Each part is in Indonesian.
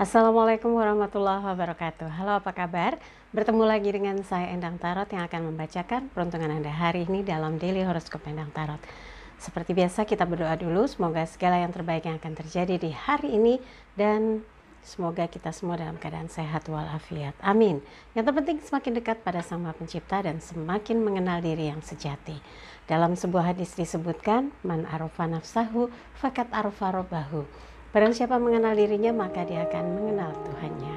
Assalamualaikum warahmatullahi wabarakatuh. Halo, apa kabar? Bertemu lagi dengan saya Endang Tarot yang akan membacakan peruntungan Anda hari ini dalam Daily Horoscope Endang Tarot. Seperti biasa kita berdoa dulu, semoga segala yang terbaik yang akan terjadi di hari ini dan semoga kita semua dalam keadaan sehat walafiat. Amin. Yang terpenting semakin dekat pada Sang Maha Pencipta dan semakin mengenal diri yang sejati. Dalam sebuah hadis disebutkan, man arofa nafsahu fakat arofa robbahu. Barang siapa mengenal dirinya, maka dia akan mengenal Tuhannya.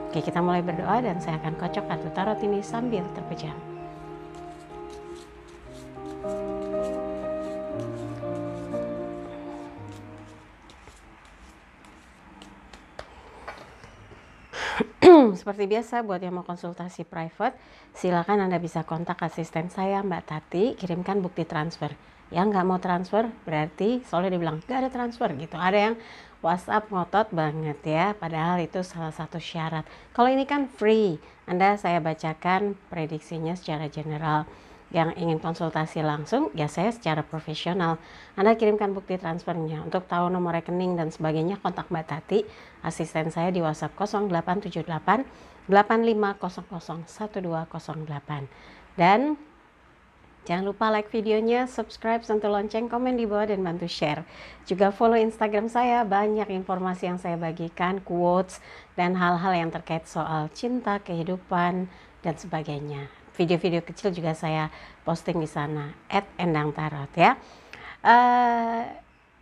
Oke, kita mulai berdoa dan saya akan kocok kartu tarot ini sambil terpejam. Seperti biasa, buat yang mau konsultasi private, silakan Anda bisa kontak asisten saya, Mbak Tati, kirimkan bukti transfer. Yang nggak mau transfer, berarti soalnya dia bilang nggak ada transfer gitu. Ada yang WhatsApp ngotot banget ya, padahal itu salah satu syarat. Kalau ini kan free, saya bacakan prediksinya secara general. Yang ingin konsultasi langsung, ya saya secara profesional. Anda kirimkan bukti transfernya. Untuk tahu nomor rekening dan sebagainya, kontak Mbak Tati, asisten saya di WhatsApp 0878 8500 1208. Dan jangan lupa like videonya, subscribe, sentuh lonceng, komen di bawah, dan bantu share. Juga follow Instagram saya, banyak informasi yang saya bagikan, quotes, dan hal-hal yang terkait soal cinta, kehidupan, dan sebagainya. Video-video kecil juga saya posting di sana, @endangtarot ya.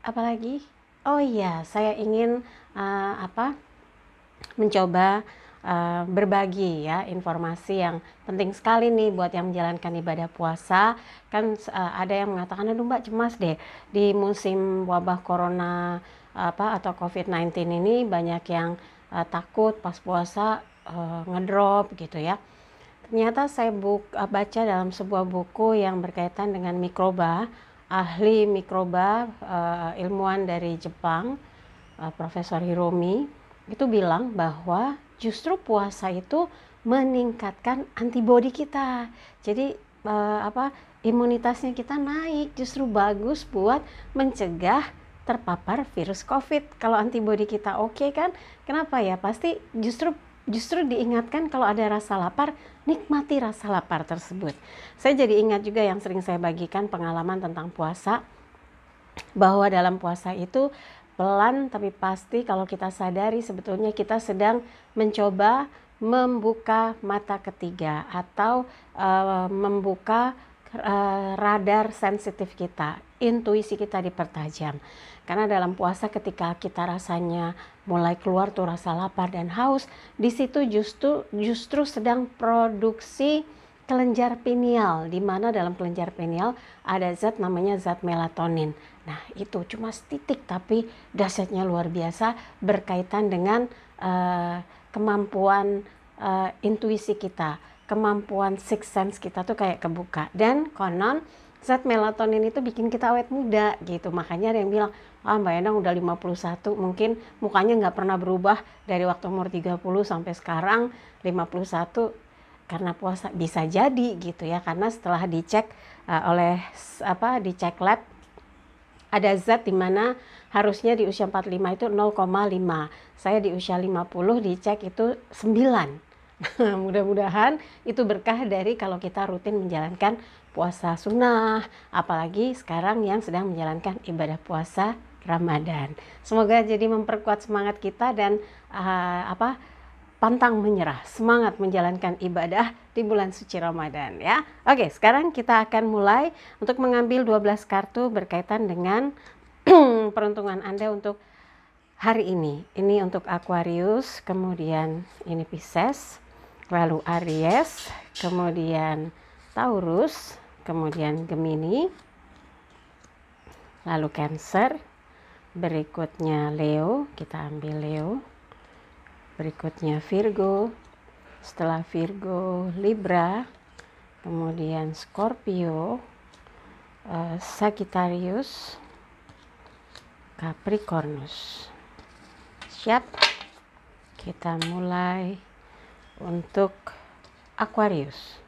Apalagi? Oh iya, saya ingin mencoba berbagi ya informasi yang penting sekali nih buat yang menjalankan ibadah puasa. Kan ada yang mengatakan, aduh Mbak, cemas deh di musim wabah corona atau COVID-19 ini, banyak yang takut pas puasa ngedrop gitu ya. Ternyata saya baca dalam sebuah buku yang berkaitan dengan mikroba, ahli mikroba, ilmuwan dari Jepang, Profesor Hiromi, itu bilang bahwa justru puasa itu meningkatkan antibodi kita. Jadi imunitasnya kita naik, justru bagus buat mencegah terpapar virus COVID. Kalau antibodi kita oke kan, kenapa ya? Pasti justru diingatkan kalau ada rasa lapar, nikmati rasa lapar tersebut. Saya jadi ingat juga yang sering saya bagikan pengalaman tentang puasa, bahwa dalam puasa itu pelan tapi pasti kalau kita sadari sebetulnya kita sedang mencoba membuka mata ketiga atau membuka radar sensitif kita, intuisi kita dipertajam. Karena dalam puasa ketika kita rasanya mulai keluar tuh rasa lapar dan haus, di situ justru sedang produksi kelenjar pineal, di mana dalam kelenjar pineal ada zat namanya zat melatonin. Nah, itu cuma setitik tapi dahsyatnya luar biasa, berkaitan dengan kemampuan intuisi kita, kemampuan sixth sense kita tuh kayak kebuka. Dan konon zat melatonin itu bikin kita awet muda gitu. Makanya ada yang bilang, Mbak Endang udah 51, mungkin mukanya nggak pernah berubah dari waktu umur 30 sampai sekarang 51 karena puasa. Bisa jadi gitu ya, karena setelah dicek dicek lab, ada zat dimana harusnya di usia 45 itu 0,5. Saya di usia 50 dicek itu 9. Mudah-mudahan itu berkah dari kalau kita rutin menjalankan puasa sunnah, apalagi sekarang yang sedang menjalankan ibadah puasa Ramadan. Semoga jadi memperkuat semangat kita dan pantang menyerah, semangat menjalankan ibadah di bulan suci Ramadan ya. Oke, sekarang kita akan mulai untuk mengambil 12 kartu berkaitan dengan peruntungan Anda untuk hari ini. Ini untuk Aquarius, kemudian ini Pisces, lalu Aries, kemudian Taurus, kemudian Gemini, lalu Cancer, berikutnya Leo, kita ambil Leo, berikutnya Virgo, setelah Virgo Libra, kemudian Scorpio, Sagittarius, Capricornus. Siap? Kita mulai untuk Aquarius.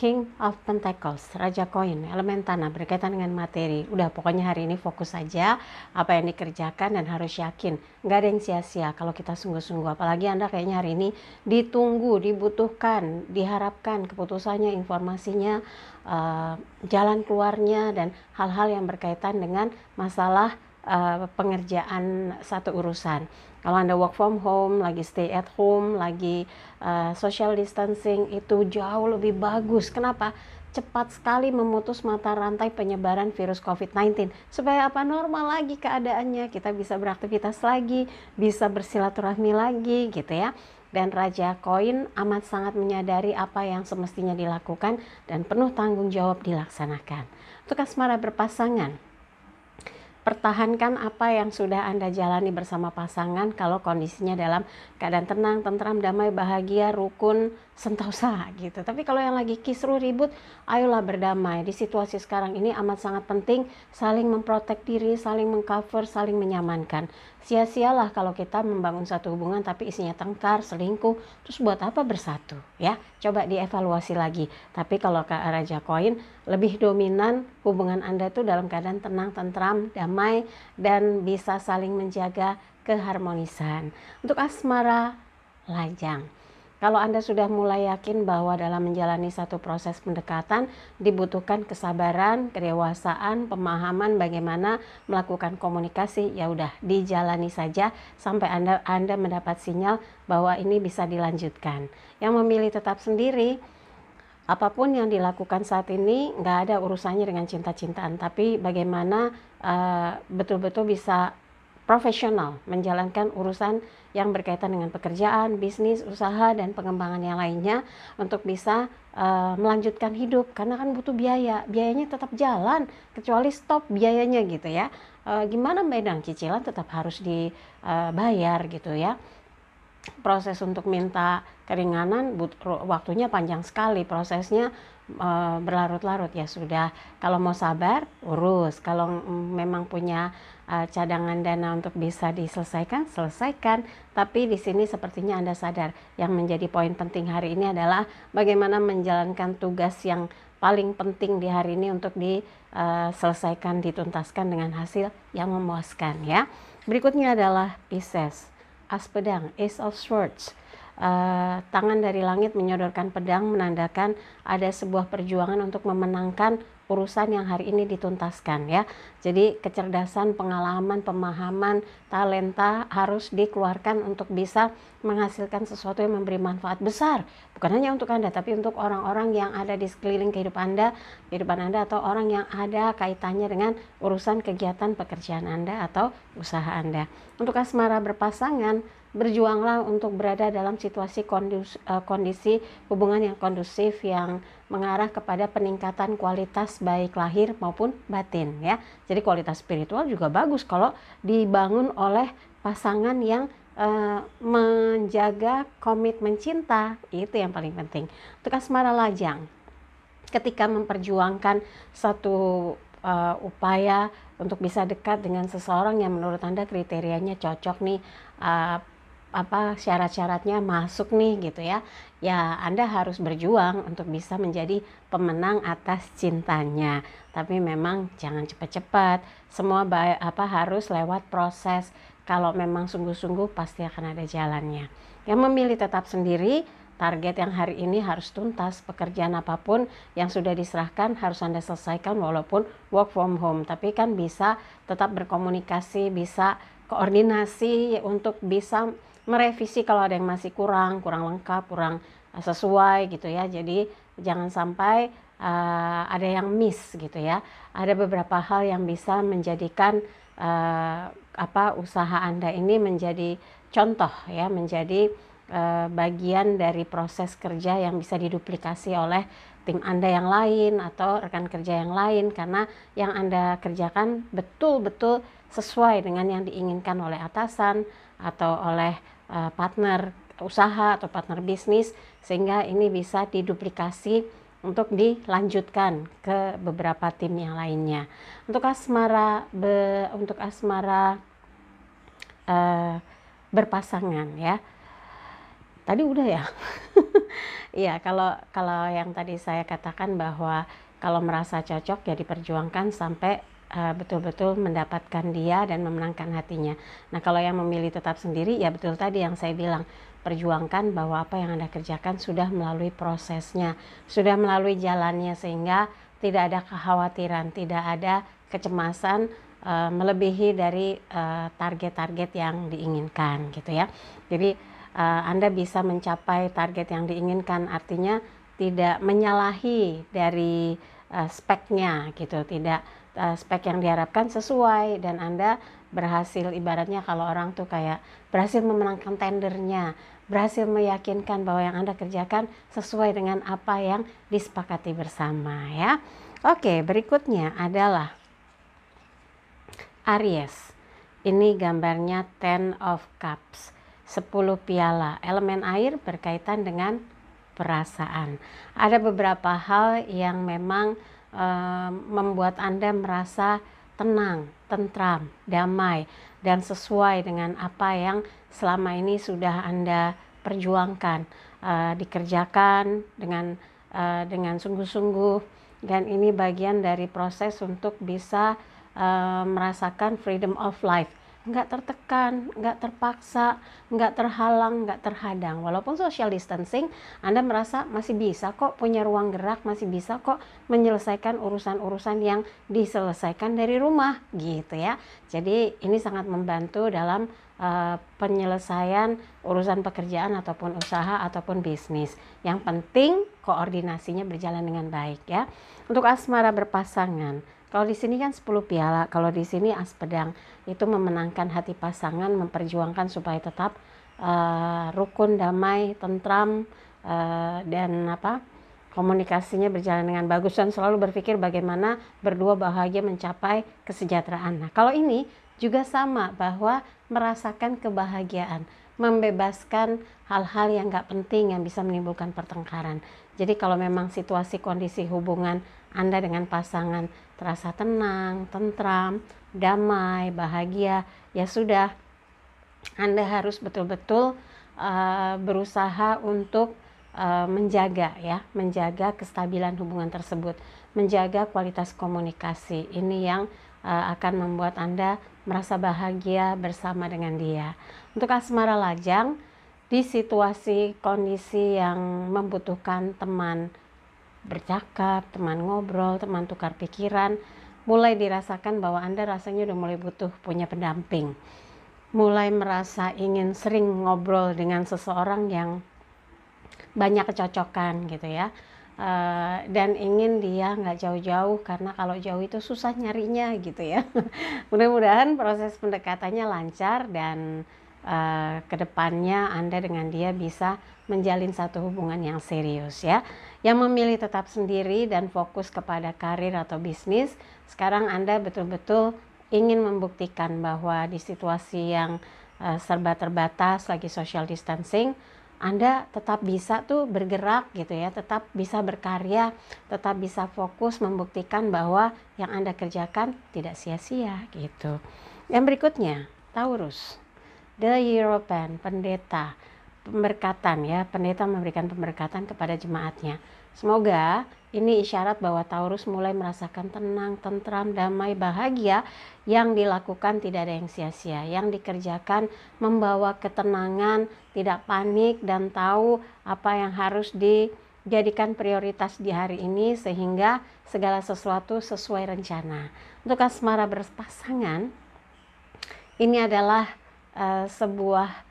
King of Pentacles, Raja Koin, elemen tanah berkaitan dengan materi. Udah pokoknya hari ini fokus saja apa yang dikerjakan dan harus yakin. Nggak ada yang sia-sia kalau kita sungguh-sungguh. Apalagi Anda kayaknya hari ini ditunggu, dibutuhkan, diharapkan keputusannya, informasinya, jalan keluarnya, dan hal-hal yang berkaitan dengan masalah pengerjaan satu urusan. Kalau Anda work from home, lagi stay at home, lagi social distancing, itu jauh lebih bagus. Kenapa? Cepat sekali memutus mata rantai penyebaran virus COVID-19. Supaya apa? Normal lagi keadaannya. Kita bisa beraktivitas lagi, bisa bersilaturahmi lagi gitu ya. Dan Raja Koin amat sangat menyadari apa yang semestinya dilakukan dan penuh tanggung jawab dilaksanakan. Untuk asmara berpasangan, pertahankan apa yang sudah Anda jalani bersama pasangan kalau kondisinya dalam keadaan tenang, tentram, damai, bahagia, rukun, sentosa gitu. Tapi kalau yang lagi kisruh, ribut, ayolah berdamai. Di situasi sekarang ini amat sangat penting saling memprotek diri, saling mengcover, saling menyamankan. Sia-sialah kalau kita membangun satu hubungan tapi isinya tengkar, selingkuh, terus buat apa bersatu ya? Coba dievaluasi lagi. Tapi kalau ke Raja Koin, lebih dominan hubungan Anda itu dalam keadaan tenang, tentram, damai, dan bisa saling menjaga keharmonisan. Untuk asmara lajang, kalau Anda sudah mulai yakin bahwa dalam menjalani satu proses pendekatan dibutuhkan kesabaran, kedewasaan, pemahaman bagaimana melakukan komunikasi, ya udah dijalani saja sampai Anda mendapat sinyal bahwa ini bisa dilanjutkan. Yang memilih tetap sendiri, apapun yang dilakukan saat ini nggak ada urusannya dengan cinta-cintaan, tapi bagaimana betul-betul bisa profesional menjalankan urusan yang berkaitan dengan pekerjaan, bisnis, usaha, dan pengembangan yang lainnya untuk bisa melanjutkan hidup, karena kan butuh biaya, biayanya tetap jalan kecuali stop biayanya gitu ya. Gimana Mbak, cicilan tetap harus dibayar gitu ya. Proses untuk minta keringanan waktunya panjang sekali, prosesnya berlarut-larut. Ya sudah, kalau mau sabar urus, kalau memang punya cadangan dana untuk bisa diselesaikan, selesaikan. Tapi di sini sepertinya Anda sadar yang menjadi poin penting hari ini adalah bagaimana menjalankan tugas yang paling penting di hari ini untuk diselesaikan, dituntaskan dengan hasil yang memuaskan ya. Berikutnya adalah Pisces, As pedang, Ace of Swords. Tangan dari langit menyodorkan pedang, menandakan ada sebuah perjuangan untuk memenangkan urusan yang hari ini dituntaskan ya. Jadi kecerdasan, pengalaman, pemahaman, talenta harus dikeluarkan untuk bisa menghasilkan sesuatu yang memberi manfaat besar, bukan hanya untuk Anda tapi untuk orang-orang yang ada di sekeliling kehidupan Anda atau orang yang ada kaitannya dengan urusan kegiatan pekerjaan Anda atau usaha Anda. Untuk asmara berpasangan, berjuanglah untuk berada dalam situasi kondisi hubungan yang kondusif, yang mengarah kepada peningkatan kualitas baik lahir maupun batin ya. Jadi kualitas spiritual juga bagus kalau dibangun oleh pasangan yang menjaga komitmen cinta, itu yang paling penting. Untuk asmara lajang, ketika memperjuangkan satu upaya untuk bisa dekat dengan seseorang yang menurut Anda kriterianya cocok nih, syarat-syaratnya masuk nih gitu ya. Ya Anda harus berjuang untuk bisa menjadi pemenang atas cintanya. Tapi memang jangan cepat-cepat. Semua harus lewat proses. Kalau memang sungguh-sungguh pasti akan ada jalannya. Yang memilih tetap sendiri, target yang hari ini harus tuntas. Pekerjaan apapun yang sudah diserahkan harus Anda selesaikan walaupun work from home. Tapi kan bisa tetap berkomunikasi, bisa koordinasi untuk bisa merevisi kalau ada yang masih kurang lengkap, kurang sesuai gitu ya. Jadi jangan sampai ada yang miss gitu ya. Ada beberapa hal yang bisa menjadikan usaha Anda ini menjadi contoh ya, menjadi bagian dari proses kerja yang bisa diduplikasi oleh tim Anda yang lain atau rekan kerja yang lain, karena yang Anda kerjakan betul-betul sesuai dengan yang diinginkan oleh atasan atau oleh partner usaha atau partner bisnis, sehingga ini bisa diduplikasi untuk dilanjutkan ke beberapa tim yang lainnya. Untuk asmara berpasangan ya, tadi udah ya. Iya, kalau kalau yang tadi saya katakan bahwa kalau merasa cocok ya diperjuangkan sampai betul-betul mendapatkan dia dan memenangkan hatinya. Nah, kalau yang memilih tetap sendiri ya betul tadi yang saya bilang, perjuangkan bahwa apa yang Anda kerjakan sudah melalui prosesnya, sudah melalui jalannya sehingga tidak ada kekhawatiran, tidak ada kecemasan melebihi dari target-target yang diinginkan gitu ya. Jadi Anda bisa mencapai target yang diinginkan, artinya tidak menyalahi dari speknya gitu, tidak spek yang diharapkan sesuai, dan Anda berhasil, ibaratnya kalau orang tuh kayak berhasil memenangkan tendernya, berhasil meyakinkan bahwa yang Anda kerjakan sesuai dengan apa yang disepakati bersama ya. Oke, berikutnya adalah Aries. Ini gambarnya Ten of Cups, 10 piala. Elemen air berkaitan dengan perasaan. Ada beberapa hal yang memang membuat Anda merasa tenang, tentram, damai, dan sesuai dengan apa yang selama ini sudah Anda perjuangkan, dikerjakan dengan sungguh-sungguh, dan ini bagian dari proses untuk bisa merasakan freedom of life, nggak tertekan, nggak terpaksa, nggak terhalang, nggak terhadang. Walaupun social distancing, Anda merasa masih bisa kok punya ruang gerak, masih bisa kok menyelesaikan urusan-urusan yang diselesaikan dari rumah gitu ya. Jadi ini sangat membantu dalam penyelesaian urusan pekerjaan ataupun usaha ataupun bisnis. Yang penting koordinasinya berjalan dengan baik ya. Untuk asmara berpasangan, kalau di sini kan 10 piala, kalau di sini as pedang, itu memenangkan hati pasangan, memperjuangkan supaya tetap rukun, damai, tentram, dan komunikasinya berjalan dengan bagus, dan selalu berpikir bagaimana berdua bahagia mencapai kesejahteraan. Nah, kalau ini juga sama, bahwa merasakan kebahagiaan, membebaskan hal-hal yang gak penting yang bisa menimbulkan pertengkaran. Jadi kalau memang situasi kondisi hubungan Anda dengan pasangan terasa tenang, tentram, damai, bahagia, ya sudah, Anda harus betul-betul berusaha untuk menjaga kestabilan hubungan tersebut, menjaga kualitas komunikasi. Ini yang akan membuat Anda merasa bahagia bersama dengan dia. Untuk asmara lajang, di situasi kondisi yang membutuhkan teman bercakap, teman ngobrol, teman tukar pikiran, mulai dirasakan bahwa Anda rasanya udah mulai butuh punya pendamping, mulai merasa ingin sering ngobrol dengan seseorang yang banyak kecocokan gitu ya, dan ingin dia nggak jauh-jauh, karena kalau jauh itu susah nyarinya gitu ya. Mudah-mudahan proses pendekatannya lancar dan kedepannya Anda dengan dia bisa menjalin satu hubungan yang serius ya. Yang memilih tetap sendiri dan fokus kepada karir atau bisnis, sekarang Anda betul-betul ingin membuktikan bahwa di situasi yang serba terbatas, lagi social distancing, Anda tetap bisa tuh bergerak gitu ya, tetap bisa berkarya, tetap bisa fokus membuktikan bahwa yang Anda kerjakan tidak sia-sia gitu. Yang berikutnya, Taurus. The Hierophant, pendeta, pemberkatan ya, pendeta memberikan pemberkatan kepada jemaatnya. Semoga ini isyarat bahwa Taurus mulai merasakan tenang, tentram, damai, bahagia. Yang dilakukan tidak ada yang sia-sia, yang dikerjakan membawa ketenangan, tidak panik, dan tahu apa yang harus dijadikan prioritas di hari ini sehingga segala sesuatu sesuai rencana. Untuk asmara berpasangan, ini adalah sebuah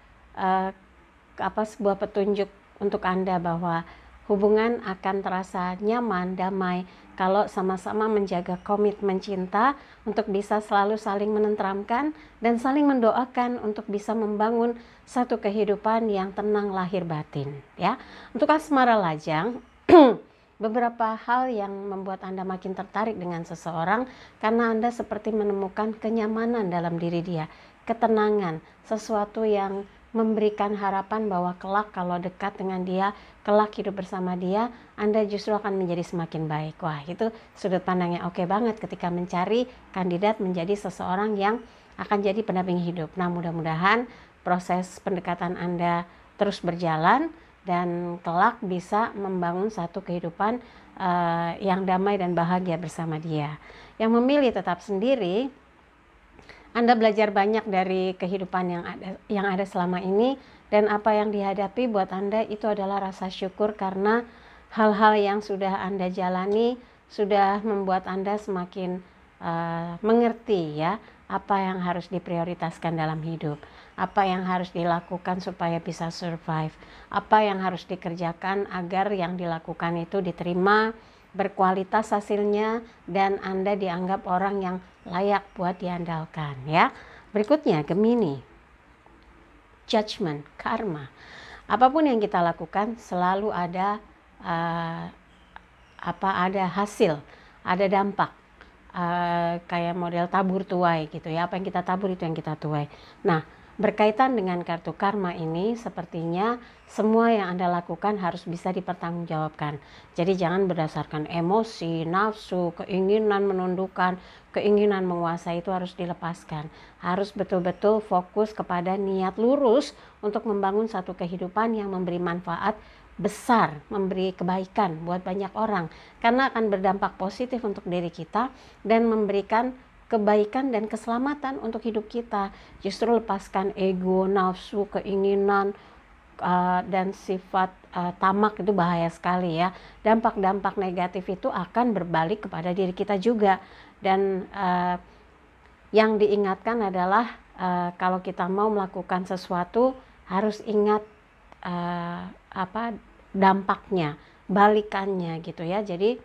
petunjuk untuk Anda bahwa hubungan akan terasa nyaman, damai kalau sama-sama menjaga komitmen cinta untuk bisa selalu saling menenteramkan dan saling mendoakan untuk bisa membangun satu kehidupan yang tenang lahir batin ya. Untuk asmara lajang, beberapa hal yang membuat Anda makin tertarik dengan seseorang karena Anda seperti menemukan kenyamanan dalam diri dia, ketenangan, sesuatu yang memberikan harapan bahwa kelak kalau dekat dengan dia, kelak hidup bersama dia, Anda justru akan menjadi semakin baik. Wah, itu sudut pandangnya oke banget ketika mencari kandidat menjadi seseorang yang akan jadi pendamping hidup. Nah, mudah-mudahan proses pendekatan Anda terus berjalan dan kelak bisa membangun satu kehidupan yang damai dan bahagia bersama dia. Yang memilih tetap sendiri, Anda belajar banyak dari kehidupan yang ada selama ini, dan apa yang dihadapi buat Anda itu adalah rasa syukur karena hal-hal yang sudah Anda jalani sudah membuat Anda semakin mengerti ya apa yang harus diprioritaskan dalam hidup, apa yang harus dilakukan supaya bisa survive, apa yang harus dikerjakan agar yang dilakukan itu diterima, berkualitas hasilnya, dan Anda dianggap orang yang layak buat diandalkan ya. Berikutnya Gemini, judgment, karma. Apapun yang kita lakukan selalu ada ada hasil, ada dampak. Kayak model tabur tuai gitu ya, apa yang kita tabur itu yang kita tuai. Nah, berkaitan dengan kartu karma ini, sepertinya semua yang Anda lakukan harus bisa dipertanggungjawabkan. Jadi jangan berdasarkan emosi, nafsu, keinginan menundukkan, keinginan menguasai, itu harus dilepaskan. Harus betul-betul fokus kepada niat lurus untuk membangun satu kehidupan yang memberi manfaat besar, memberi kebaikan buat banyak orang, karena akan berdampak positif untuk diri kita dan memberikan kebaikan dan keselamatan untuk hidup kita. Justru lepaskan ego, nafsu, keinginan, dan sifat tamak itu bahaya sekali ya. Dampak-dampak negatif itu akan berbalik kepada diri kita juga. Dan yang diingatkan adalah kalau kita mau melakukan sesuatu harus ingat dampaknya, balikannya gitu ya. Jadi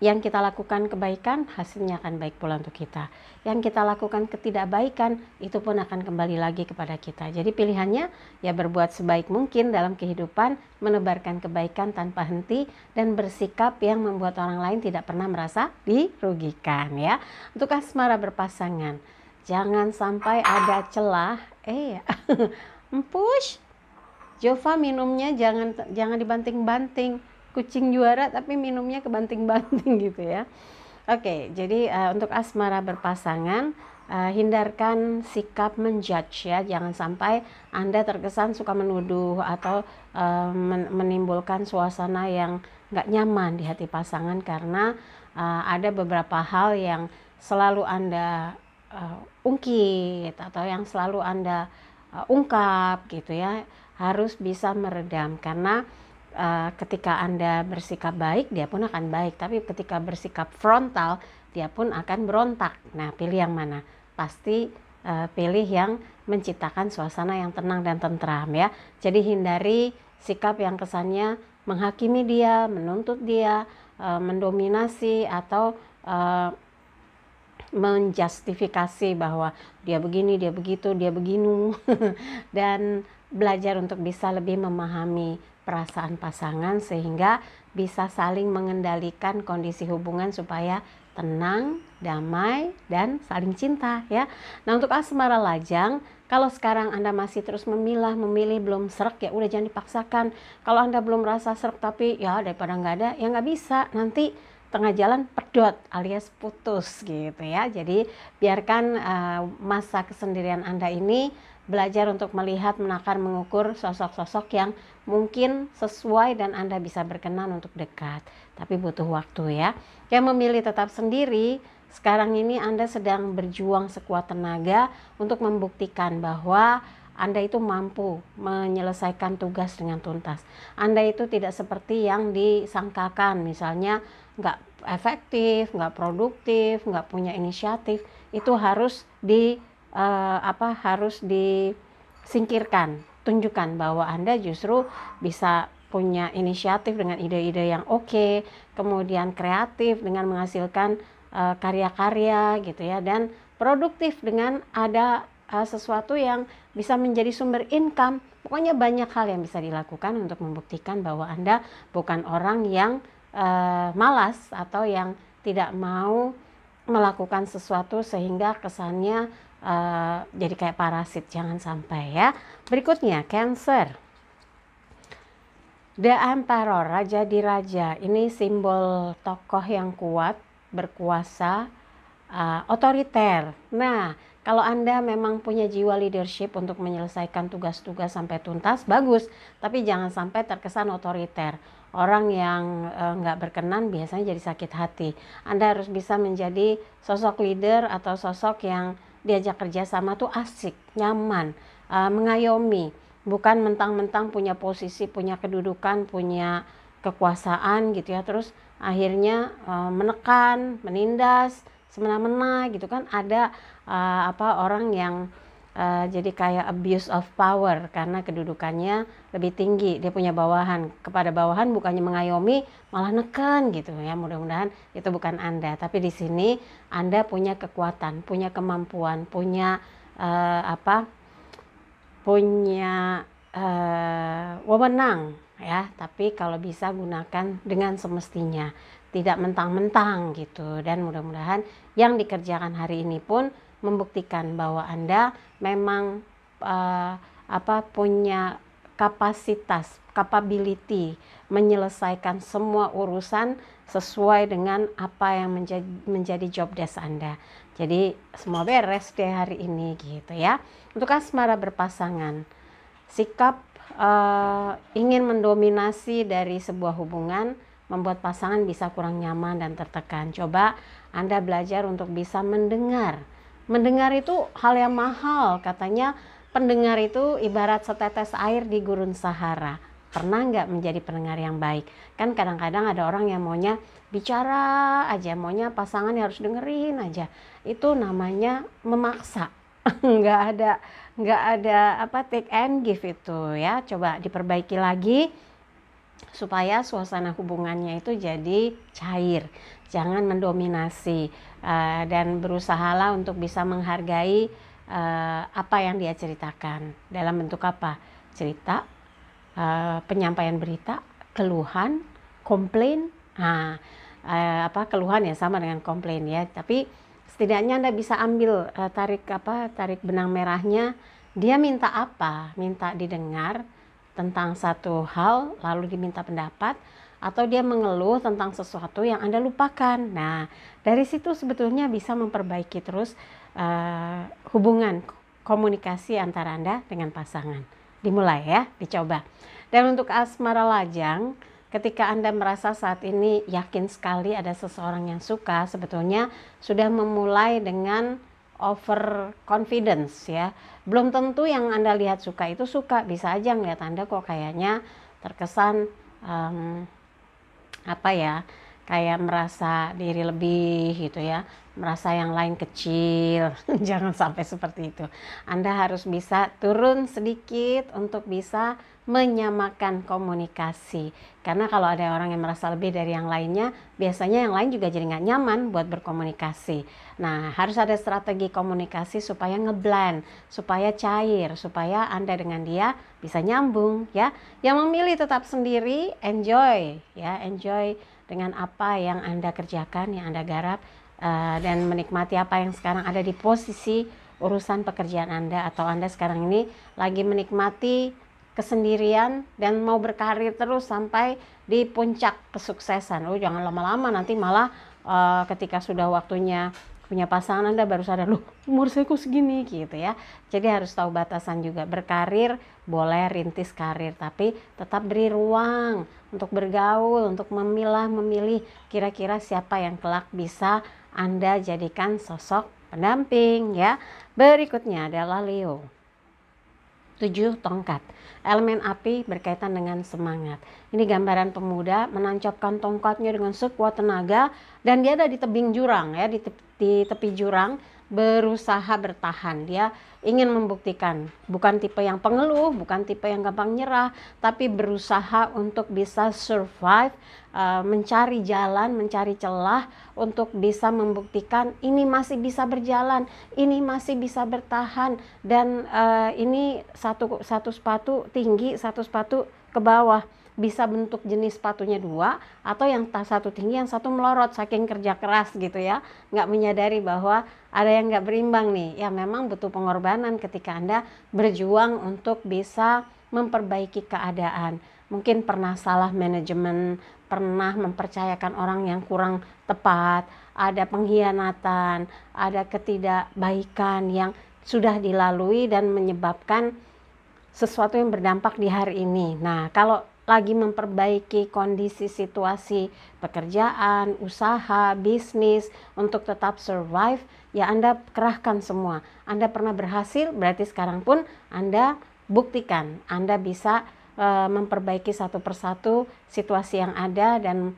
yang kita lakukan kebaikan, hasilnya akan baik pula untuk kita. Yang kita lakukan ketidakbaikan, itu pun akan kembali lagi kepada kita. Jadi pilihannya ya berbuat sebaik mungkin dalam kehidupan, menebarkan kebaikan tanpa henti, dan bersikap yang membuat orang lain tidak pernah merasa dirugikan ya. Untuk asmara berpasangan, jangan sampai ada celah. Empush. Jova minumnya jangan dibanting-banting. Kucing juara tapi minumnya kebanting-banting gitu ya. Oke, jadi untuk asmara berpasangan, hindarkan sikap menjudge ya. Jangan sampai Anda terkesan suka menuduh atau menimbulkan suasana yang nggak nyaman di hati pasangan, karena ada beberapa hal yang selalu Anda ungkit atau yang selalu Anda ungkap gitu ya. Harus bisa meredam, karena ketika Anda bersikap baik, dia pun akan baik. Tapi ketika bersikap frontal, dia pun akan berontak. Nah, pilih yang mana? Pasti pilih yang menciptakan suasana yang tenang dan tentram ya. Jadi hindari sikap yang kesannya menghakimi dia, menuntut dia, mendominasi, atau menjustifikasi bahwa dia begini, dia begitu, dia beginu. Dan belajar untuk bisa lebih memahami perasaan pasangan sehingga bisa saling mengendalikan kondisi hubungan supaya tenang, damai, dan saling cinta ya. Nah, untuk asmara lajang, kalau sekarang Anda masih terus memilih belum srek, ya udah jangan dipaksakan. Kalau Anda belum merasa srek tapi ya daripada nggak ada, ya nggak bisa. Nanti tengah jalan pedot alias putus gitu ya. Jadi biarkan masa kesendirian Anda ini belajar untuk melihat, menakar, mengukur sosok-sosok yang mungkin sesuai dan Anda bisa berkenan untuk dekat. Tapi butuh waktu ya. Yang memilih tetap sendiri, sekarang ini Anda sedang berjuang sekuat tenaga untuk membuktikan bahwa Anda itu mampu menyelesaikan tugas dengan tuntas. Anda itu tidak seperti yang disangkakan, misalnya nggak efektif, nggak produktif, nggak punya inisiatif. Itu harus harus disingkirkan. Tunjukkan bahwa Anda justru bisa punya inisiatif dengan ide-ide yang oke, kemudian kreatif dengan menghasilkan karya-karya gitu ya, dan produktif dengan ada sesuatu yang bisa menjadi sumber income. Pokoknya banyak hal yang bisa dilakukan untuk membuktikan bahwa Anda bukan orang yang malas atau yang tidak mau melakukan sesuatu sehingga kesannya jadi kayak parasit. Jangan sampai ya. Berikutnya Cancer, The Emperor, raja diraja. Ini simbol tokoh yang kuat, berkuasa, otoriter. Nah, kalau Anda memang punya jiwa leadership untuk menyelesaikan tugas-tugas sampai tuntas, bagus. Tapi jangan sampai terkesan otoriter. Orang yang nggak berkenan biasanya jadi sakit hati. Anda harus bisa menjadi sosok leader atau sosok yang diajak kerjasama tuh asik, nyaman, mengayomi. Bukan mentang-mentang punya posisi, punya kedudukan, punya kekuasaan gitu ya. Terus akhirnya menekan, menindas, semena-mena gitu kan. Ada orang yang jadi kayak abuse of power karena kedudukannya lebih tinggi, dia punya bawahan, kepada bawahan bukannya mengayomi malah neken gitu ya. Mudah-mudahan itu bukan Anda, tapi di sini Anda punya kekuatan, punya kemampuan, punya punya wewenang ya, tapi kalau bisa gunakan dengan semestinya, tidak mentang-mentang gitu. Dan mudah-mudahan yang dikerjakan hari ini pun membuktikan bahwa Anda memang punya kapasitas, capability menyelesaikan semua urusan sesuai dengan apa yang menjadi job desk Anda. Jadi semua beres deh hari ini gitu ya. Untuk asmara berpasangan, sikap ingin mendominasi dari sebuah hubungan membuat pasangan bisa kurang nyaman dan tertekan. Coba Anda belajar untuk bisa mendengar. Mendengar itu hal yang mahal. Katanya pendengar itu ibarat setetes air di gurun Sahara. Pernah nggak menjadi pendengar yang baik? Kan kadang-kadang ada orang yang maunya bicara aja, maunya pasangan harus dengerin aja. Itu namanya memaksa. nggak ada take and give itu ya. Coba diperbaiki lagi supaya suasana hubungannya itu jadi cair, jangan mendominasi, dan berusahalah untuk bisa menghargai apa yang dia ceritakan dalam bentuk apa, cerita, penyampaian berita, keluhan, komplain. Keluhan ya sama dengan komplain ya, tapi setidaknya Anda bisa ambil tarik benang merahnya. Dia minta apa? Minta didengar tentang satu hal lalu diminta pendapat, atau dia mengeluh tentang sesuatu yang Anda lupakan. Nah, dari situ sebetulnya bisa memperbaiki terus hubungan komunikasi antara Anda dengan pasangan. Dimulai ya, dicoba. Dan untuk asmara lajang, ketika Anda merasa saat ini yakin sekali ada seseorang yang suka, sebetulnya sudah memulai dengan over confidence ya. Belum tentu yang Anda lihat suka itu suka, bisa aja ngeliat Anda kok kayaknya terkesan kayak merasa diri lebih gitu ya, merasa yang lain kecil. Jangan sampai seperti itu. Anda harus bisa turun sedikit untuk bisa menyamakan komunikasi. Karena kalau ada orang yang merasa lebih dari yang lainnya, biasanya yang lain juga jadi nggak nyaman buat berkomunikasi. Nah, harus ada strategi komunikasi supaya ngeblend, supaya cair, supaya Anda dengan dia bisa nyambung ya. Yang memilih tetap sendiri, enjoy ya, enjoy dengan apa yang Anda kerjakan, yang Anda garap, dan menikmati apa yang sekarang ada di posisi urusan pekerjaan Anda, atau Anda sekarang ini lagi menikmati kesendirian dan mau berkarir terus sampai di puncak kesuksesan. Jangan lama-lama, nanti malah ketika sudah waktunya punya pasangan Anda baru sadar, loh umur saya kok segini gitu ya. Jadi harus tahu batasan juga. Berkarir boleh, rintis karir, tapi tetap beri ruang untuk bergaul, untuk memilih kira-kira siapa yang kelak bisa Anda jadikan sosok pendamping ya. Berikutnya adalah Leo. 7 tongkat. Elemen api berkaitan dengan semangat. Ini gambaran pemuda menancapkan tongkatnya dengan sekuat tenaga, dan dia ada di tebing jurang ya, di tepi jurang, berusaha bertahan. Dia ingin membuktikan, bukan tipe yang pengeluh, bukan tipe yang gampang nyerah, tapi berusaha untuk bisa survive, mencari jalan, mencari celah untuk bisa membuktikan ini masih bisa berjalan, ini masih bisa bertahan, dan ini satu sepatu tinggi, satu sepatu ke bawah. Bisa bentuk jenis sepatunya dua, atau yang satu tinggi, yang satu melorot, saking kerja keras gitu ya, nggak menyadari bahwa ada yang nggak berimbang nih. Ya memang butuh pengorbanan ketika Anda berjuang untuk bisa memperbaiki keadaan. mungkin pernah salah manajemen, pernah mempercayakan orang yang kurang tepat, ada pengkhianatan, ada ketidakbaikan yang sudah dilalui dan menyebabkan sesuatu yang berdampak di hari ini. Nah, kalau lagi memperbaiki kondisi situasi pekerjaan, usaha, bisnis untuk tetap survive, ya Anda kerahkan semua. Anda pernah berhasil, berarti sekarang pun Anda buktikan Anda bisa memperbaiki satu persatu situasi yang ada, dan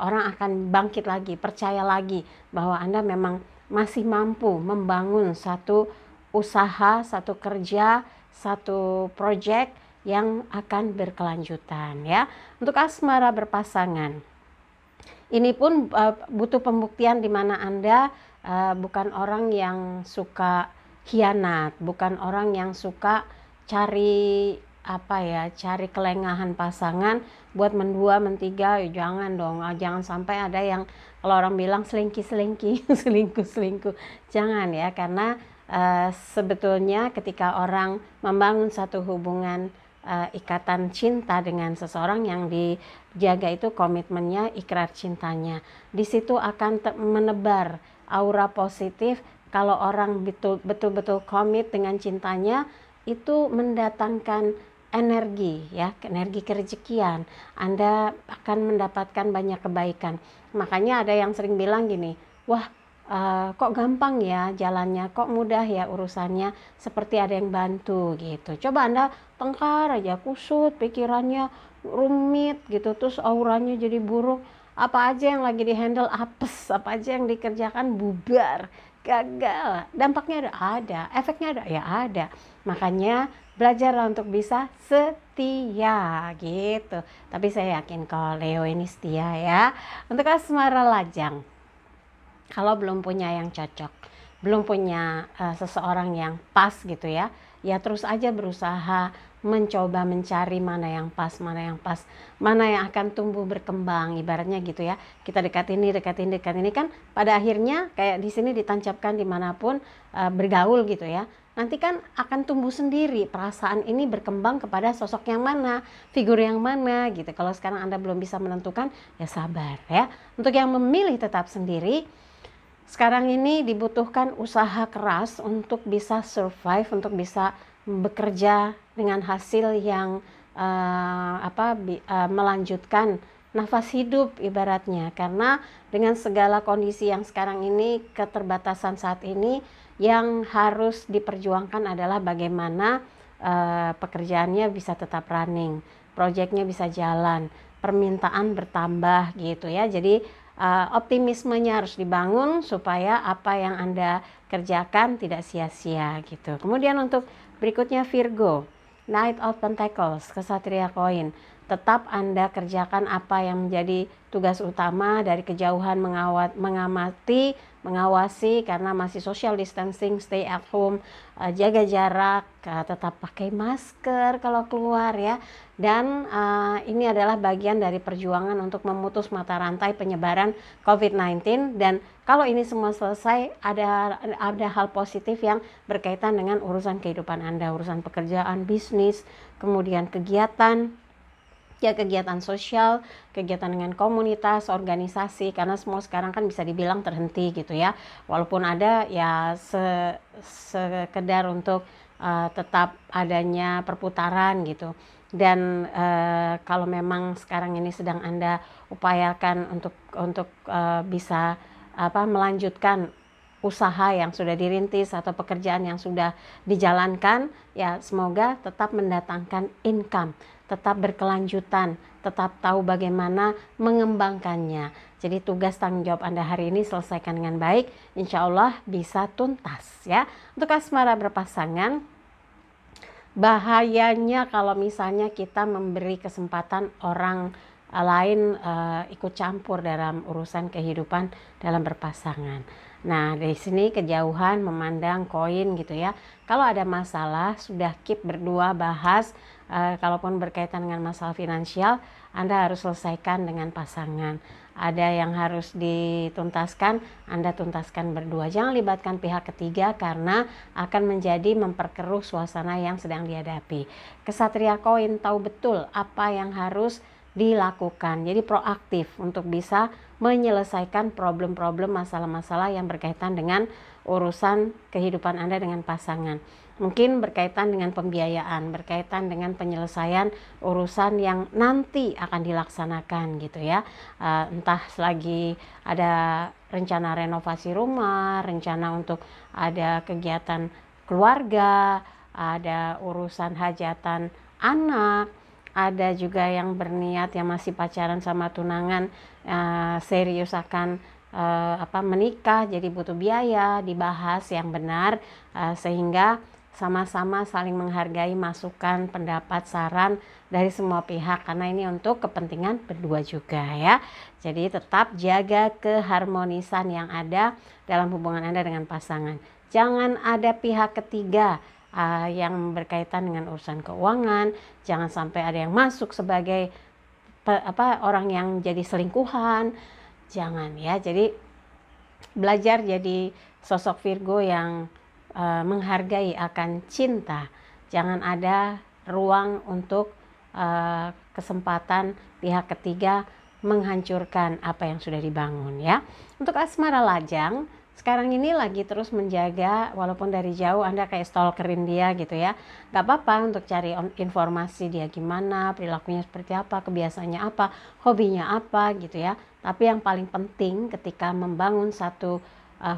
orang akan bangkit lagi, percaya lagi bahwa Anda memang masih mampu membangun satu usaha, satu kerja, satu project yang akan berkelanjutan ya. Untuk asmara berpasangan, ini pun butuh pembuktian di mana Anda bukan orang yang suka khianat, bukan orang yang suka cari cari kelengahan pasangan buat mendua, mentiga. Ya jangan dong, jangan sampai ada yang kalau orang bilang selingki-selingki, selingkuh-selingkuh. Jangan ya, karena sebetulnya ketika orang membangun satu hubungan ikatan cinta dengan seseorang, yang dijaga itu komitmennya, ikrar cintanya. Di situ akan menebar aura positif. Kalau orang betul-betul komit dengan cintanya, itu mendatangkan energi ya, energi kerejekian. Anda akan mendapatkan banyak kebaikan. Makanya ada yang sering bilang gini, wah kok gampang ya jalannya, kok mudah ya urusannya, seperti ada yang bantu gitu. Coba Anda tengkar aja, kusut pikirannya, rumit gitu, terus auranya jadi buruk. Apa aja yang lagi dihandle apes, apa aja yang dikerjakan bubar, gagal. Dampaknya ada, efeknya ada, ya ada. Makanya belajarlah untuk bisa setia gitu. Tapi saya yakin kalau Leo ini setia ya. Untuk asmara lajang, kalau belum punya yang cocok, belum punya seseorang yang pas gitu ya, ya terus aja berusaha mencoba mencari mana yang pas, mana yang akan tumbuh berkembang, ibaratnya gitu ya. Kita dekat ini kan pada akhirnya kayak di sini ditancapkan dimanapun bergaul gitu ya. Nanti kan akan tumbuh sendiri perasaan ini, berkembang kepada sosok yang mana, figur yang mana gitu. Kalau sekarang Anda belum bisa menentukan, ya sabar ya. Untuk yang memilih tetap sendiri, sekarang ini dibutuhkan usaha keras untuk bisa survive, untuk bisa bekerja dengan hasil yang melanjutkan nafas hidup ibaratnya. Karena dengan segala kondisi yang sekarang ini, keterbatasan saat ini, yang harus diperjuangkan adalah bagaimana pekerjaannya bisa tetap running, proyeknya bisa jalan, permintaan bertambah gitu ya. Jadi optimismenya harus dibangun supaya apa yang Anda kerjakan tidak sia-sia gitu. Kemudian untuk berikutnya Virgo, Knight of Pentacles, kesatria koin. Tetap Anda kerjakan apa yang menjadi tugas utama dari kejauhan, mengamati, mengawasi, karena masih social distancing, stay at home, jaga jarak, tetap pakai masker kalau keluar ya. Dan ini adalah bagian dari perjuangan untuk memutus mata rantai penyebaran COVID-19. Dan kalau ini semua selesai, ada hal positif yang berkaitan dengan urusan kehidupan Anda, urusan pekerjaan, bisnis, kemudian kegiatan sosial, kegiatan dengan komunitas, organisasi, karena semua sekarang kan bisa dibilang terhenti gitu ya. Walaupun ada ya sekedar untuk tetap adanya perputaran gitu. Dan kalau memang sekarang ini sedang Anda upayakan untuk bisa melanjutkan usaha yang sudah dirintis atau pekerjaan yang sudah dijalankan, ya semoga tetap mendatangkan income, tetap berkelanjutan, tetap tahu bagaimana mengembangkannya. Jadi tugas tanggung jawab Anda hari ini selesaikan dengan baik, insya Allah bisa tuntas ya. Untuk asmara berpasangan, bahayanya kalau misalnya kita memberi kesempatan orang lain ikut campur dalam urusan kehidupan dalam berpasangan. Nah, dari sini kejauhan memandang koin gitu ya. Kalau ada masalah, sudah keep berdua bahas. Kalaupun berkaitan dengan masalah finansial, Anda harus selesaikan dengan pasangan. ada yang harus dituntaskan, Anda tuntaskan berdua. Jangan libatkan pihak ketiga karena akan menjadi memperkeruh suasana yang sedang dihadapi. Kesatria koin tahu betul apa yang harus dilakukan. Jadi proaktif untuk bisa menyelesaikan problem-problem, masalah-masalah yang berkaitan dengan urusan kehidupan Anda dengan pasangan. Mungkin berkaitan dengan pembiayaan, berkaitan dengan penyelesaian urusan yang nanti akan dilaksanakan gitu ya. Entah lagi ada rencana renovasi rumah, rencana untuk ada kegiatan keluarga, ada urusan hajatan anak, ada juga yang berniat yang masih pacaran sama tunangan serius akan menikah, jadi butuh biaya, dibahas yang benar sehingga sama-sama saling menghargai masukan, pendapat, saran dari semua pihak karena ini untuk kepentingan berdua juga ya. Jadi tetap jaga keharmonisan yang ada dalam hubungan Anda dengan pasangan. Jangan ada pihak ketiga yang berkaitan dengan urusan keuangan, jangan sampai ada yang masuk sebagai orang yang jadi selingkuhan, jangan ya. Jadi belajar jadi sosok Virgo yang menghargai akan cinta. Jangan ada ruang untuk kesempatan pihak ketiga menghancurkan apa yang sudah dibangun ya. Untuk asmara lajang, sekarang ini lagi terus menjaga, walaupun dari jauh Anda kayak stalkerin dia gitu ya. Gak apa-apa untuk cari informasi dia gimana, perilakunya seperti apa, kebiasaannya apa, hobinya apa gitu ya. Tapi yang paling penting ketika membangun satu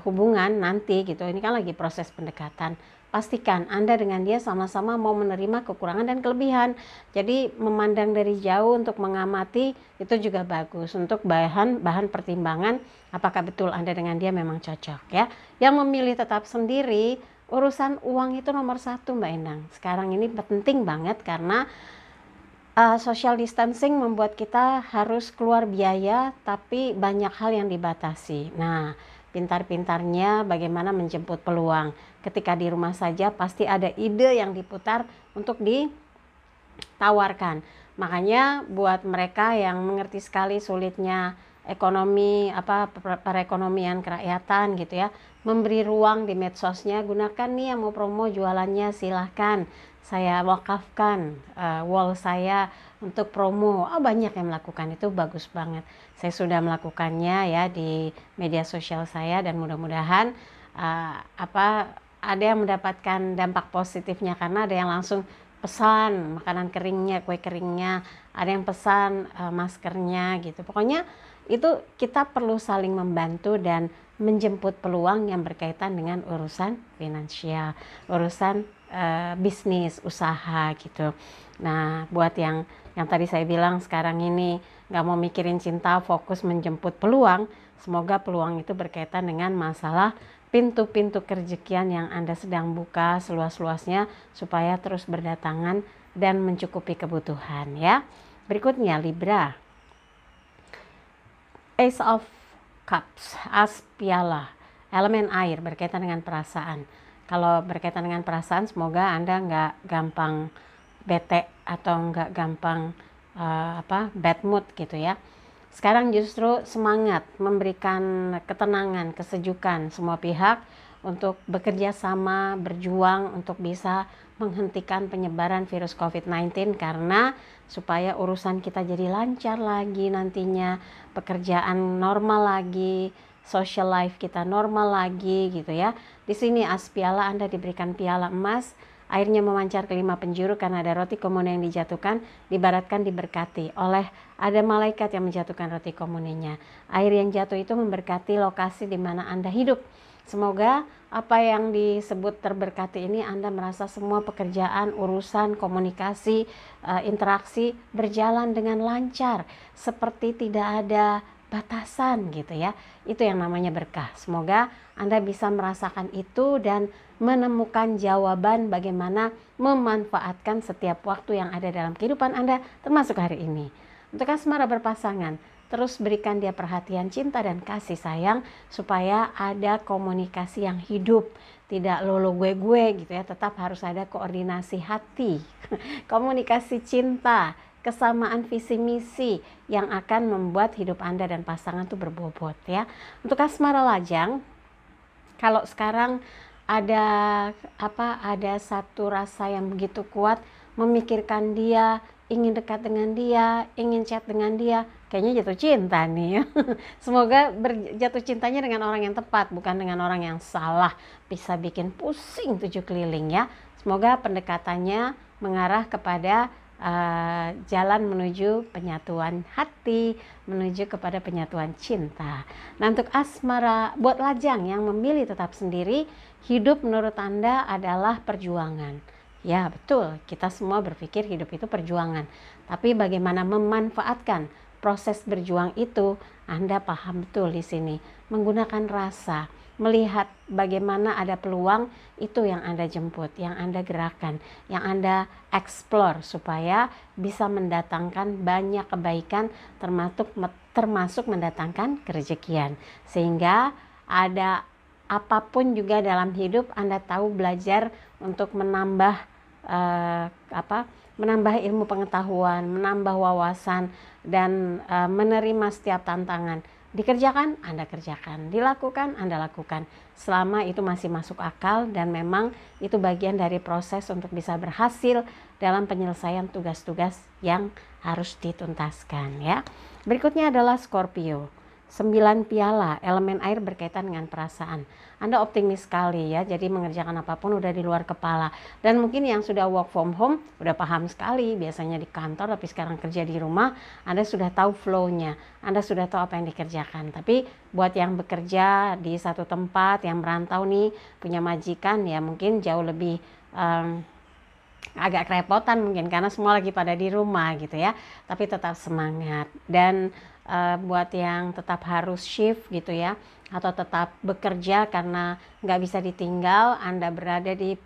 hubungan nanti gitu, ini kan lagi proses pendekatan, pastikan Anda dengan dia sama-sama mau menerima kekurangan dan kelebihan. Jadi memandang dari jauh untuk mengamati itu juga bagus untuk bahan pertimbangan apakah betul Anda dengan dia memang cocok ya. Yang memilih tetap sendiri, urusan uang itu nomor satu Mbak Endang. Sekarang ini penting banget karena social distancing membuat kita harus keluar biaya tapi banyak hal yang dibatasi. Nah, pintar-pintarnya bagaimana menjemput peluang. Ketika di rumah saja pasti ada ide yang diputar untuk ditawarkan. Makanya buat mereka yang mengerti sekali sulitnya ekonomi, perekonomian kerakyatan gitu ya, memberi ruang di medsosnya, gunakan nih yang mau promo jualannya silahkan. Saya wakafkan wall saya untuk promo. Banyak yang melakukan itu, bagus banget. Saya sudah melakukannya ya di media sosial saya dan mudah-mudahan ada yang mendapatkan dampak positifnya karena ada yang langsung pesan makanan keringnya, kue keringnya, ada yang pesan maskernya gitu. Pokoknya itu kita perlu saling membantu dan menjemput peluang yang berkaitan dengan urusan finansial, urusan bisnis, usaha gitu. Nah, buat yang tadi saya bilang sekarang ini nggak mau mikirin cinta, fokus menjemput peluang, semoga peluang itu berkaitan dengan masalah pintu-pintu kerejekian yang Anda sedang buka seluas-luasnya supaya terus berdatangan dan mencukupi kebutuhan ya. Berikutnya Libra, Ace of Cups, as piala, elemen air berkaitan dengan perasaan. Kalau berkaitan dengan perasaan, semoga Anda nggak gampang bete atau nggak gampang bad mood gitu ya. Sekarang justru semangat memberikan ketenangan, kesejukan semua pihak untuk bekerja sama, berjuang untuk bisa menghentikan penyebaran virus COVID-19 karena supaya urusan kita jadi lancar lagi nantinya, pekerjaan normal lagi, social life kita normal lagi gitu ya. Di sini as piala Anda diberikan piala emas, airnya memancar ke 5 penjuru karena ada roti komune yang dijatuhkan, dibaratkan diberkati oleh ada malaikat yang menjatuhkan roti komunenya. Air yang jatuh itu memberkati lokasi di mana Anda hidup. Semoga apa yang disebut terberkati ini Anda merasa semua pekerjaan, urusan, komunikasi, interaksi berjalan dengan lancar, seperti tidak ada batasan gitu ya. Itu yang namanya berkah. Semoga Anda bisa merasakan itu dan menemukan jawaban bagaimana memanfaatkan setiap waktu yang ada dalam kehidupan Anda, termasuk hari ini. Untuk asmara berpasangan, terus berikan dia perhatian, cinta dan kasih sayang supaya ada komunikasi yang hidup, tidak lolo gue gitu ya. Tetap harus ada koordinasi hati, komunikasi cinta kesamaan visi misi yang akan membuat hidup Anda dan pasangan tuh berbobot ya. Untuk asmara lajang, kalau sekarang ada ada satu rasa yang begitu kuat, memikirkan dia, ingin dekat dengan dia, ingin chat dengan dia, kayaknya jatuh cinta nih ya. Semoga jatuh cintanya dengan orang yang tepat, bukan dengan orang yang salah, bisa bikin pusing 7 keliling ya. Semoga pendekatannya mengarah kepada jalan menuju penyatuan hati, menuju kepada penyatuan cinta. Nah, untuk asmara buat lajang yang memilih tetap sendiri, hidup menurut Anda adalah perjuangan. Ya, betul, kita semua berpikir hidup itu perjuangan. Tapi bagaimana memanfaatkan proses berjuang itu, Anda paham betul di sini. Menggunakan rasa, melihat bagaimana ada peluang, itu yang Anda jemput, yang Anda gerakan, yang Anda explore supaya bisa mendatangkan banyak kebaikan, termasuk mendatangkan kerejekian. Sehingga ada apapun juga dalam hidup, Anda tahu belajar untuk menambah menambah ilmu pengetahuan, menambah wawasan, dan menerima setiap tantangan. Dikerjakan, Anda kerjakan. Dilakukan, Anda lakukan. Selama itu masih masuk akal dan memang itu bagian dari proses untuk bisa berhasil dalam penyelesaian tugas-tugas yang harus dituntaskan ya. Berikutnya adalah Scorpio. 9 piala, elemen air berkaitan dengan perasaan. Anda optimis sekali ya, jadi mengerjakan apapun udah di luar kepala. Dan mungkin yang sudah work from home udah paham sekali, biasanya di kantor tapi sekarang kerja di rumah, Anda sudah tahu flow-nya, Anda sudah tahu apa yang dikerjakan. Tapi buat yang bekerja di satu tempat, yang merantau nih, punya majikan ya mungkin jauh lebih agak kerepotan mungkin karena semua lagi pada di rumah gitu ya. Tapi tetap semangat. Dan buat yang tetap harus shift gitu ya, atau tetap bekerja karena nggak bisa ditinggal, Anda berada di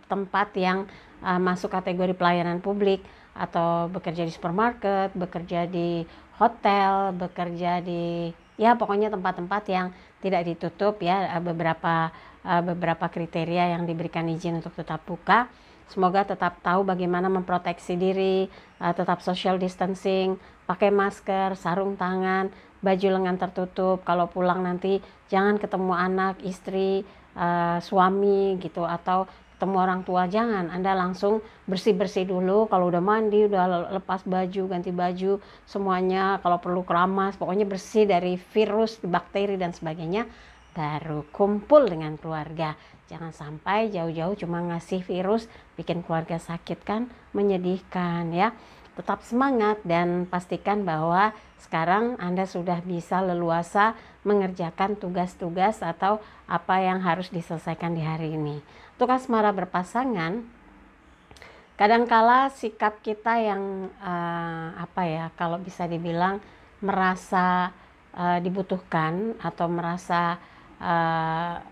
tempat yang masuk kategori pelayanan publik, atau bekerja di supermarket, bekerja di hotel, bekerja di ya pokoknya tempat-tempat yang tidak ditutup ya, beberapa kriteria yang diberikan izin untuk tetap buka. Semoga tetap tahu bagaimana memproteksi diri, tetap social distancing, pakai masker, sarung tangan, baju lengan tertutup. Kalau pulang nanti jangan ketemu anak, istri, suami gitu, atau ketemu orang tua, jangan. Anda langsung bersih-bersih dulu. Kalau udah mandi, udah lepas baju, ganti baju, semuanya kalau perlu keramas, pokoknya bersih dari virus, bakteri dan sebagainya, baru kumpul dengan keluarga. Jangan sampai jauh-jauh cuma ngasih virus, bikin keluarga sakit, kan menyedihkan ya. Tetap semangat dan pastikan bahwa sekarang Anda sudah bisa leluasa mengerjakan tugas-tugas atau apa yang harus diselesaikan di hari ini. Untuk asmara berpasangan, kadangkala sikap kita yang kalau bisa dibilang merasa dibutuhkan atau merasa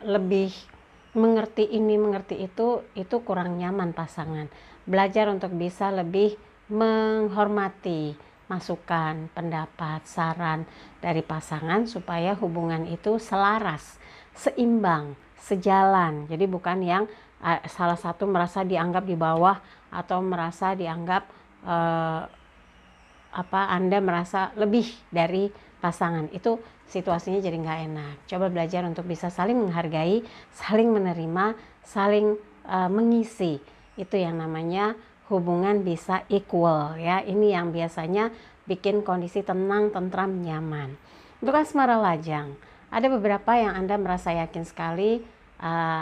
lebih mengerti ini mengerti itu kurang nyaman pasangan. Belajar untuk bisa lebih menghormati masukan, pendapat, saran dari pasangan supaya hubungan itu selaras, seimbang, sejalan. Jadi bukan yang salah satu merasa dianggap di bawah atau merasa dianggap Anda merasa lebih dari pasangan. Itu situasinya jadi nggak enak. Coba belajar untuk bisa saling menghargai, saling menerima, saling mengisi. Itu yang namanya hubungan bisa equal ya. Ini yang biasanya bikin kondisi tenang, tentram, nyaman. Untuk asmara lajang, ada beberapa yang Anda merasa yakin sekali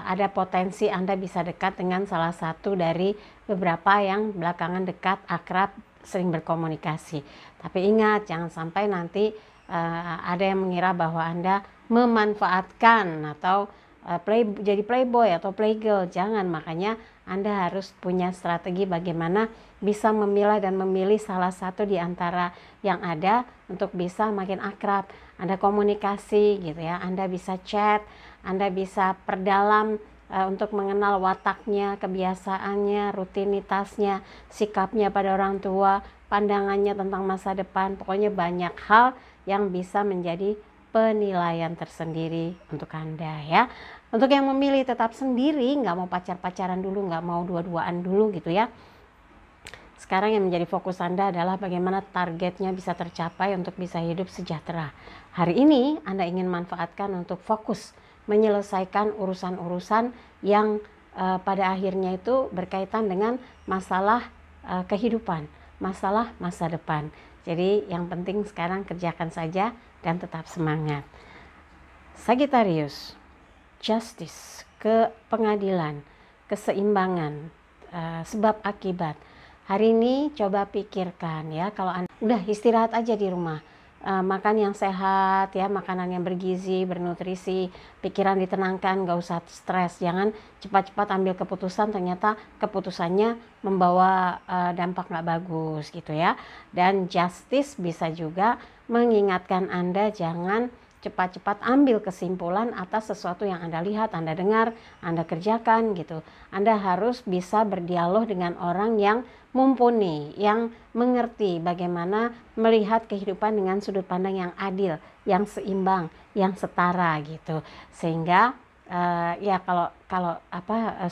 ada potensi Anda bisa dekat dengan salah satu dari beberapa yang belakangan dekat, akrab, sering berkomunikasi. Tapi ingat, jangan sampai nanti ada yang mengira bahwa Anda memanfaatkan atau jadi playboy atau playgirl. Jangan, makanya Anda harus punya strategi bagaimana bisa memilah dan memilih salah satu di antara yang ada untuk bisa makin akrab. Anda komunikasi gitu ya, Anda bisa chat, Anda bisa perdalam untuk mengenal wataknya, kebiasaannya, rutinitasnya, sikapnya pada orang tua, pandangannya tentang masa depan. Pokoknya banyak hal yang bisa menjadi penilaian tersendiri untuk Anda ya. Untuk yang memilih tetap sendiri, nggak mau pacar-pacaran dulu, nggak mau dua-duaan dulu gitu ya, sekarang yang menjadi fokus Anda adalah bagaimana targetnya bisa tercapai untuk bisa hidup sejahtera. Hari ini Anda ingin manfaatkan untuk fokus menyelesaikan urusan-urusan yang pada akhirnya itu berkaitan dengan masalah kehidupan, masalah masa depan. Jadi yang penting sekarang kerjakan saja dan tetap semangat. Sagittarius, justice, ke pengadilan, keseimbangan, sebab akibat. Hari ini coba pikirkan ya, kalau Anda udah istirahat aja di rumah, makan yang sehat ya, makanan yang bergizi, bernutrisi, pikiran ditenangkan, gak usah stres, jangan cepat-cepat ambil keputusan ternyata keputusannya membawa dampak gak bagus gitu ya. Dan justice bisa juga mengingatkan Anda jangan cepat-cepat ambil kesimpulan atas sesuatu yang Anda lihat, Anda dengar, Anda kerjakan gitu. Anda harus bisa berdialog dengan orang yang mumpuni, yang mengerti bagaimana melihat kehidupan dengan sudut pandang yang adil, yang seimbang, yang setara gitu. Sehingga ya kalau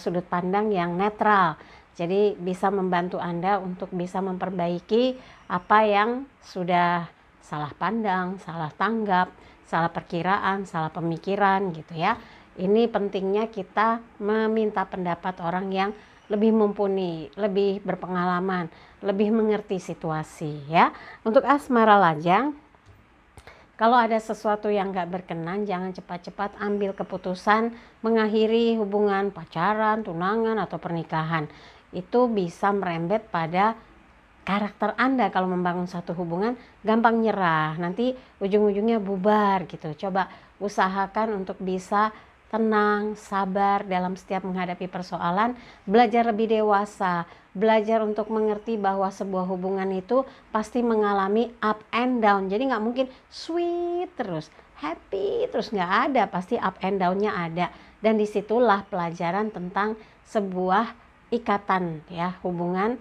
sudut pandang yang netral. Jadi bisa membantu Anda untuk bisa memperbaiki apa yang sudah salah pandang, salah tanggap, salah perkiraan, salah pemikiran gitu ya. Ini pentingnya kita meminta pendapat orang yang lebih mumpuni, lebih berpengalaman, lebih mengerti situasi ya. Untuk asmara lajang, kalau ada sesuatu yang gak berkenan, jangan cepat-cepat ambil keputusan mengakhiri hubungan pacaran, tunangan, atau pernikahan. Itu bisa merembet pada karakter Anda. Kalau membangun satu hubungan gampang nyerah, nanti ujung-ujungnya bubar gitu. Coba usahakan untuk bisa tenang, sabar dalam setiap menghadapi persoalan, belajar lebih dewasa, belajar untuk mengerti bahwa sebuah hubungan itu pasti mengalami up and down. Jadi nggak mungkin sweet terus, happy terus, nggak ada, pasti up and down-nya ada. Dan disitulah pelajaran tentang sebuah ikatan ya, hubungan,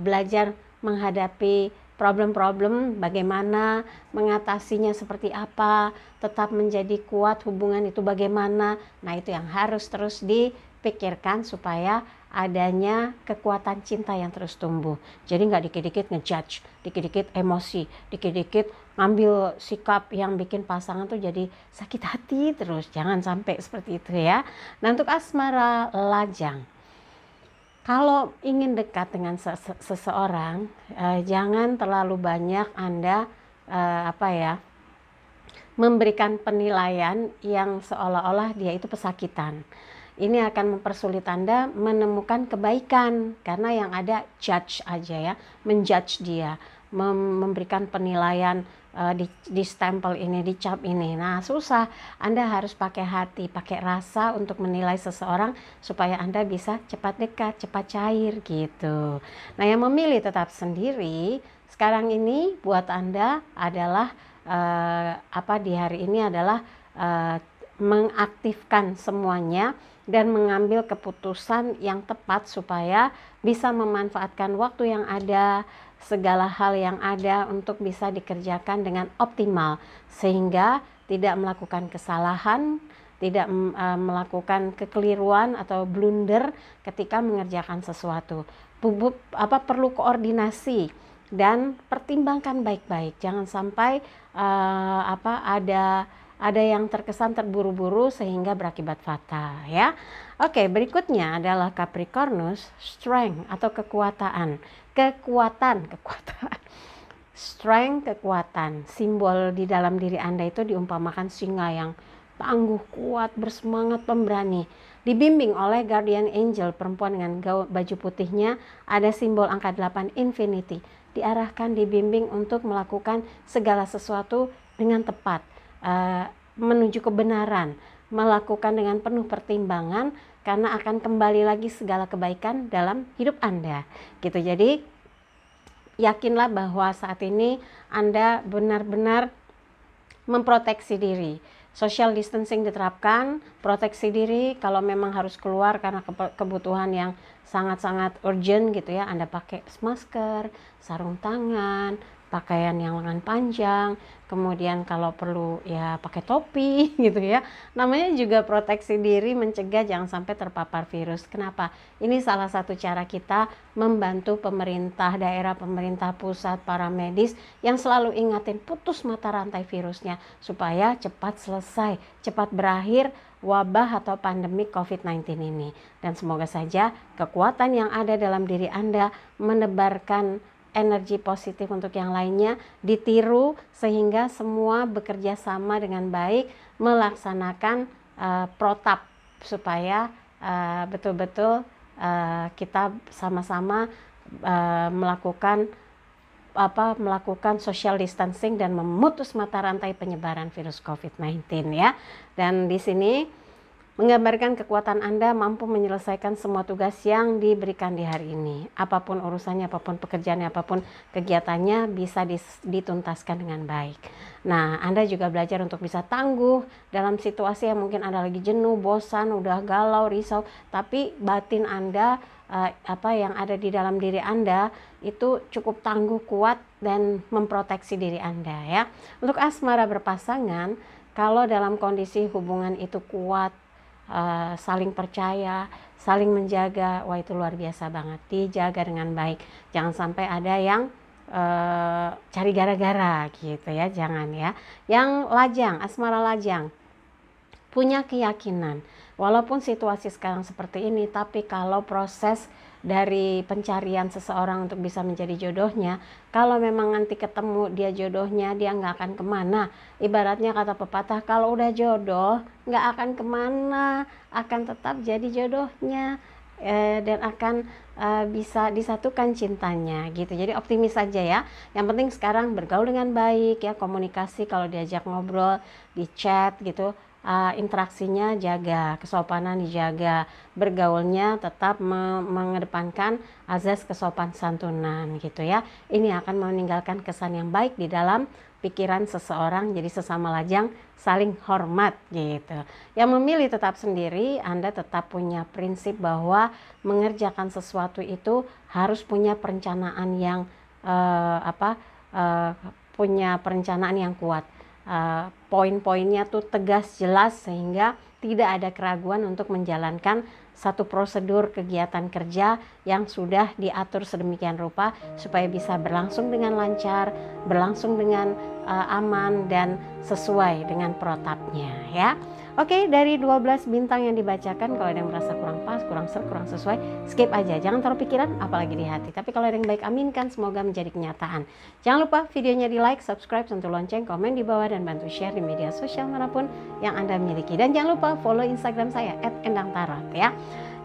belajar menghadapi problem-problem, bagaimana mengatasinya, seperti apa, tetap menjadi kuat hubungan itu bagaimana. Nah itu yang harus terus dipikirkan supaya adanya kekuatan cinta yang terus tumbuh. Jadi nggak dikit-dikit ngejudge, dikit-dikit emosi, dikit-dikit ngambil sikap yang bikin pasangan tuh jadi sakit hati terus. Jangan sampai seperti itu ya. Nah untuk asmara lajang, kalau ingin dekat dengan seseorang, jangan terlalu banyak Anda memberikan penilaian yang seolah-olah dia itu pesakitan. Ini akan mempersulit Anda menemukan kebaikan, karena yang ada judge aja ya, menjudge dia, memberikan penilaian, di stempel ini, dicap ini. Nah susah, Anda harus pakai hati, pakai rasa untuk menilai seseorang supaya Anda bisa cepat dekat, cepat cair gitu. Nah yang memilih tetap sendiri sekarang ini buat Anda adalah di hari ini adalah mengaktifkan semuanya dan mengambil keputusan yang tepat supaya bisa memanfaatkan waktu yang ada, segala hal yang ada untuk bisa dikerjakan dengan optimal, sehingga tidak melakukan kesalahan, tidak melakukan kekeliruan atau blunder ketika mengerjakan sesuatu. Perlu koordinasi dan pertimbangkan baik-baik, jangan sampai ada yang terkesan terburu-buru sehingga berakibat fatal ya. Oke, berikutnya adalah Capricornus, strength atau kekuatan. Strength, kekuatan. Simbol di dalam diri Anda itu diumpamakan singa yang tangguh, kuat, bersemangat, pemberani. Dibimbing oleh guardian angel perempuan dengan baju putihnya, ada simbol angka 8 infinity. Diarahkan, dibimbing untuk melakukan segala sesuatu dengan tepat, menuju kebenaran, melakukan dengan penuh pertimbangan, karena akan kembali lagi segala kebaikan dalam hidup Anda gitu. Jadi yakinlah bahwa saat ini Anda benar-benar memproteksi diri. Social distancing diterapkan, proteksi diri. Kalau memang harus keluar karena kebutuhan yang sangat-sangat urgent gitu ya, Anda pakai masker, sarung tangan, pakaian yang lengan panjang, kemudian kalau perlu ya pakai topi gitu ya. Namanya juga proteksi diri, mencegah jangan sampai terpapar virus. Kenapa? Ini salah satu cara kita membantu pemerintah daerah, pemerintah pusat, para medis yang selalu ingatin putus mata rantai virusnya supaya cepat selesai, cepat berakhir wabah atau pandemi COVID-19 ini. Dan semoga saja kekuatan yang ada dalam diri Anda menebarkan energi positif untuk yang lainnya, ditiru sehingga semua bekerja sama dengan baik melaksanakan protap supaya betul-betul kita sama-sama melakukan social distancing dan memutus mata rantai penyebaran virus COVID-19 ya. Dan di sini menggambarkan kekuatan Anda mampu menyelesaikan semua tugas yang diberikan di hari ini. Apapun urusannya, apapun pekerjaannya, apapun kegiatannya bisa dituntaskan dengan baik. Nah, Anda juga belajar untuk bisa tangguh dalam situasi yang mungkin Anda lagi jenuh, bosan, udah galau, risau, tapi batin Anda yang ada di dalam diri Anda itu cukup tangguh, kuat, dan memproteksi diri Anda ya. Untuk asmara berpasangan, kalau dalam kondisi hubungan itu kuat, saling percaya, saling menjaga, wah itu luar biasa banget, dijaga dengan baik. Jangan sampai ada yang cari gara-gara gitu ya, jangan ya. Yang lajang, asmara lajang, punya keyakinan walaupun situasi sekarang seperti ini, tapi kalau proses dari pencarian seseorang untuk bisa menjadi jodohnya, kalau memang nanti ketemu dia jodohnya, dia nggak akan kemana. Ibaratnya kata pepatah, kalau udah jodoh nggak akan kemana, akan tetap jadi jodohnya, dan akan bisa disatukan cintanya gitu. Jadi optimis saja ya. Yang penting sekarang bergaul dengan baik ya, komunikasi kalau diajak ngobrol, di chat gitu, interaksinya jaga, kesopanan dijaga, bergaulnya tetap mengedepankan azas kesopan santunan gitu ya. Ini akan meninggalkan kesan yang baik di dalam pikiran seseorang, jadi sesama lajang saling hormat gitu. Yang memilih tetap sendiri, Anda tetap punya prinsip bahwa mengerjakan sesuatu itu harus punya perencanaan yang punya perencanaan yang kuat. Poin-poinnya tuh tegas, jelas, sehingga tidak ada keraguan untuk menjalankan satu prosedur kegiatan kerja yang sudah diatur sedemikian rupa supaya bisa berlangsung dengan lancar, berlangsung dengan aman dan sesuai dengan protapnya ya. Oke, dari 12 bintang yang dibacakan, kalau ada yang merasa kurang pas, kurang ser, kurang sesuai, skip aja. Jangan taruh pikiran, apalagi di hati. Tapi kalau ada yang baik, aminkan, semoga menjadi kenyataan. Jangan lupa videonya di like, subscribe, sentuh lonceng, komen di bawah, dan bantu share di media sosial manapun yang Anda miliki. Dan jangan lupa follow Instagram saya, @endangtarot ya.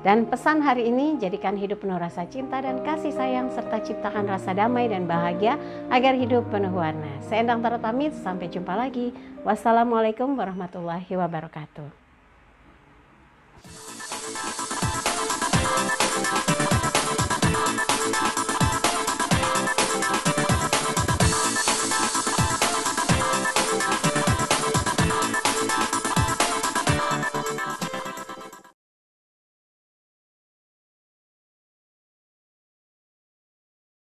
Dan pesan hari ini, jadikan hidup penuh rasa cinta dan kasih sayang, serta ciptakan rasa damai dan bahagia agar hidup penuh warna. Saya Endang Tarot pamit, sampai jumpa lagi. Wassalamualaikum warahmatullahi wabarakatuh.